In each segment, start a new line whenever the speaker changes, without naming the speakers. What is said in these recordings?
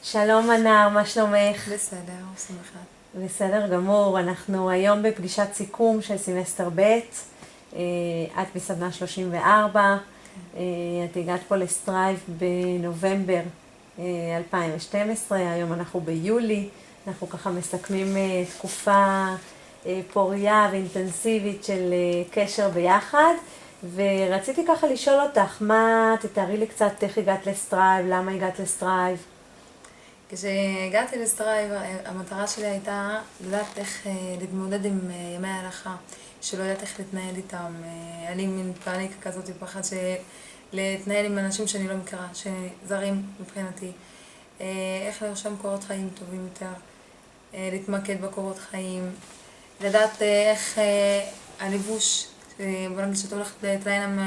שלום ענר, מה שלומך?
בסדר, שמחה.
בסדר גמור, אנחנו היום בפגישת סיכום של סמסטר ב', את בסדנה 34, את הגעת פה לסטרייב בנובמבר 2012, היום אנחנו ביולי, אנחנו ככה מסכמים תקופה פוריה ואינטנסיבית של קשר ביחד, ורציתי ככה לשאול אותך, תתארי לי קצת איך הגעת לסטרייב, למה הגעת לסטרייב?
כשהגעתי לסטרייב, המטרה שלי הייתה לדעת איך להתמודד עם ימי ההלכה, שלא יודעת איך להתנהל איתם. אני מין פאניקה כזאת, פחד להתנהל עם אנשים שאני לא מכירה, שזרים מבחינתי. איך לרשום קורות חיים טובים יותר, להתמקד בקורות חיים, לדעת איך הלבוש, בוא נגיד שאת הולכת להתראיין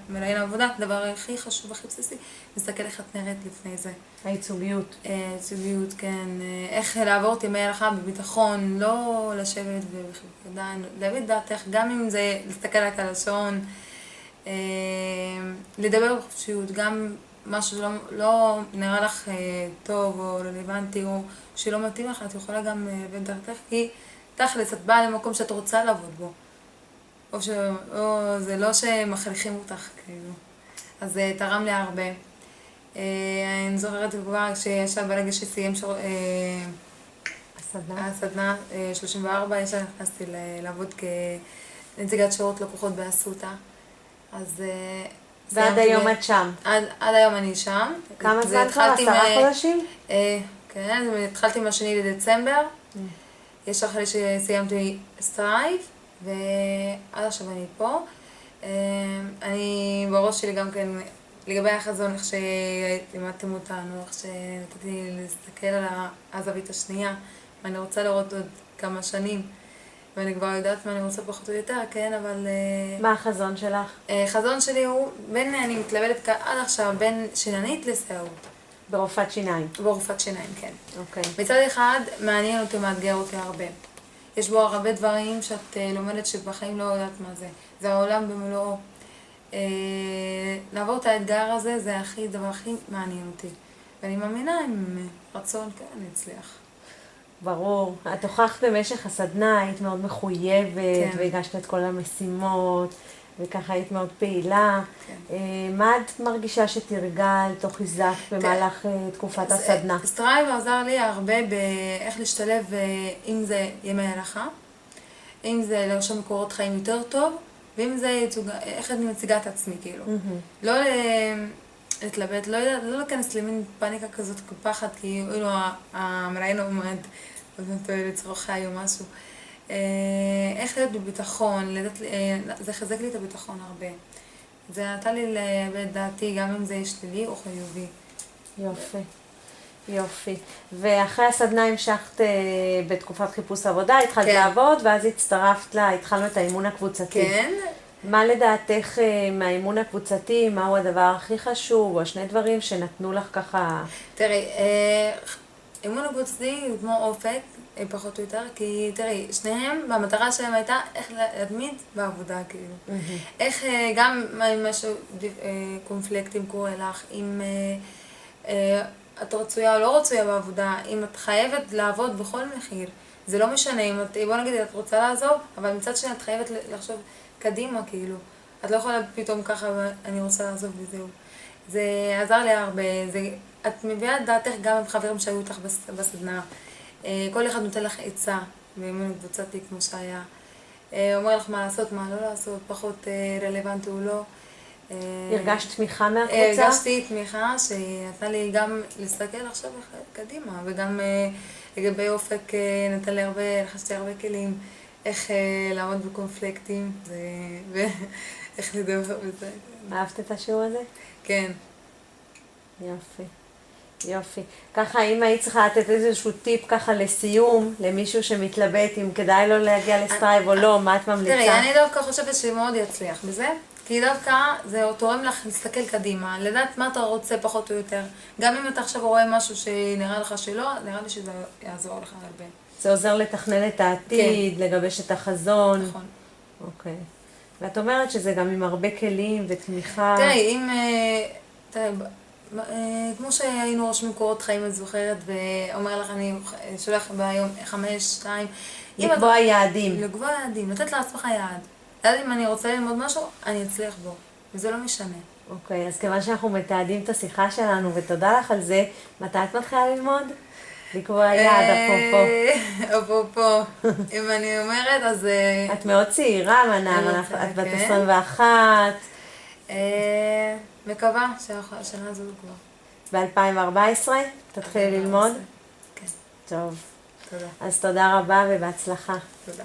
מראיין עבודה, הדבר הכי חשוב, הכי בסיסי, להסתכל איך את נראית לפני זה.
הייצוגיות.
ייצוגיות, כן. איך לעבור את ימי ההלכה בביטחון, לא לשבת ובחיבוק להביא דעתך, גם אם זה להסתכל רק על השעון, לדבר בחופשיות, גם משהו לא נראה לך טוב או רלוונטי או שלא מתאים לך, את יכולה גם להביא דעתך, כי תכלס, את באה למקום שאת רוצה לעבוד בו. או זה לא שמכריחים אותך, כאילו. אז זה תרם לי הרבה. אני זוכרת כבר שישב ברגע שסיים הסדנה 34, ישר נכנסתי לעבוד כנציגת שירות לקוחות באסותא. אז
ועד היום את שם.
עד היום אני שם.
כמה זמן כבר? 10 חודשים?
כן, התחלתי מה2 לדצמבר. יש אחרי שסיימתי סטרייב, ועד עכשיו אני פה. אני בראש שלי גם כן, לגבי החזון, איך שלימדתם אותנו, איך שנתתי להסתכל על הזווית השנייה, ואני רוצה לראות עוד כמה שנים, ואני כבר יודעת מה אני רוצה פחות או יותר, כן, אבל...
מה החזון שלך?
החזון שלי הוא, אני מתלבטת עד עכשיו, בין שיננית לסיעוד.
ברופאת שיניים.
ברופאת שיניים, כן.
אוקיי.
מצד אחד, מעניין אותי, מאתגר אותי הרבה. יש בו הרבה דברים שאת לומדת שבחיים לא יודעת מה זה. זה העולם במלואו. לעבור את האתגר הזה, זה הדבר הכי מעניין אותי. ואני מאמינה עם רצון, כן, אני אצליח.
ברור. את הוכחת במשך הסדנה, היית מאוד מחויבת,
כן.
והגשת את כל המשימות, וככה היית מאוד פעילה.
כן.
מה את מרגישה שתרגלת או חיזקת במהלך תקופת הסדנה?
סטרייב עזר לי הרבה באיך להשתלב, אם זה ימי הלכה, אם זה לרשום קורות חיים יותר טוב, ואם זה איך אני מציגה את עצמי, כאילו. לא להתלבט, לא להיכנס למין פאניקה כזאת, פחד, כי אילו המראיין עומד, לצרוך חי או משהו. איך להיות בביטחון, זה חזק לי את הביטחון הרבה. זה נתן לי לאבד דעתי, גם אם זה שלילי או חיובי.
יופי, יופי. ואחרי הסדנה המשכת בתקופת חיפוש עבודה, התחלת לעבוד, ואז הצטרפת התחלנו את האימון הקבוצתי.
כן.
מה לדעתך מהאימון הקבוצתי, מהו הדבר הכי חשוב, או שני דברים שנתנו לך ככה...
תראי, אימון הקבוצתי הוא כמו אופק, פחות או יותר, כי תראי, שניהם, והמטרה שלהם הייתה איך להתמיד בעבודה, כאילו. איך גם אם משהו קונפליקטים קורה לך, אם את רצויה או לא רצויה בעבודה, אם את חייבת לעבוד בכל מחיר, זה לא משנה, אם את, בוא נגיד, את רוצה לעזוב, אבל מצד שני את חייבת לחשוב קדימה, כאילו. את לא יכולה פתאום ככה, אני רוצה לעזוב וזהו. זה עזר לי הרבה, את מביאה את דעתך גם עם חברים שהיו איתך בסדנה. כל אחד נותן לך עצה, באימון קבוצתי כמו שהיה. אומר לך מה לעשות, מה לא לעשות, פחות רלוונטי או לא.
הרגשת תמיכה מהקבוצה?
הרגשתי תמיכה שנתנה לי גם להסתכל עכשיו קדימה, וגם לגבי אופק נתן לי רכשתי הרבה כלים, איך לעמוד בקונפליקטים, ואיך לדבר בזה.
אהבת את השיעור הזה?
כן.
יופי, יופי. ככה, אם היית צריכה לתת איזשהו טיפ ככה לסיום, למישהו שמתלבט אם כדאי לו להגיע לסטרייב או לא, מה את ממליצה?
תראי, אני דווקא חושבת שמאוד יצליח בזה, כי דווקא זה תורם לך להסתכל קדימה, לדעת מה אתה רוצה פחות או יותר. גם אם אתה עכשיו רואה משהו שנראה לך שלא, נראה לי שזה יעזור לך הרבה.
זה עוזר לתכנן את העתיד, כן. לגבש את החזון.
נכון.
אוקיי. ואת אומרת שזה גם עם הרבה כלים ותמיכה.
תראי, כמו שהיינו רושמים קורות חיים, את זוכרת, ואומר לך, אני שולח ביום 5, 2.
לקבוע יעדים.
לקבוע יעדים, לתת לעצמך יעד. יעד אם אני רוצה ללמוד משהו, אני אצליח בו, וזה לא משנה.
אוקיי, אז כיוון שאנחנו מתעדים את השיחה שלנו, ותודה לך על זה, מתי את מתחילה ללמוד? לקבוע יעד, אפרופו.
אפרופו, אם אני אומרת, אז...
את מאוד צעירה, מנם, את בת 21.
מקווה שהשנה הזו כבר.
ב-2014 תתחילי ללמוד?
כן.
טוב.
תודה.
אז תודה רבה ובהצלחה.
תודה.